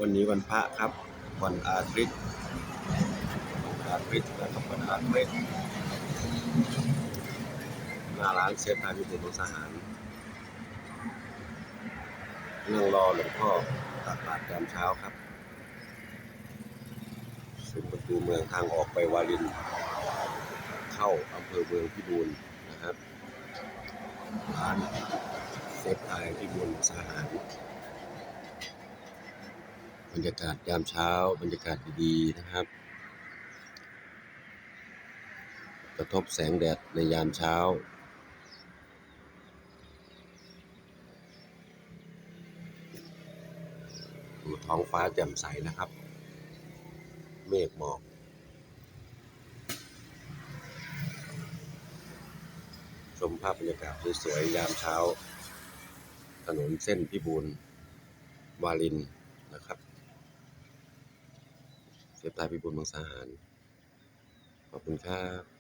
วันนี้วันพระครับวันอาทิตย์นะครับวันอาทิตย์หน้าร้านเซฟไทยพิบูลมังสาหารนั่งรอหลวงพ่อตักบาตรยามเช้าครับซึ่งประตูเมืองทางออกไปวารินเข้าอำเภอเมืองพิบูลนะครับร้านเซฟไทยพิบูลมังสาหารบรรยากาศยามเช้าบรรยากาศดีๆนะครับกระทบแสงแดดในยามเช้าดูท้องฟ้าแจ่มใสนะครับเมฆหมอกชมภาพบรรยากาศสวยๆยามเช้าถนนเส้นพิบูลวารินนะครับเซฟไทยพิบูลมังสาหารขอบคุณครับ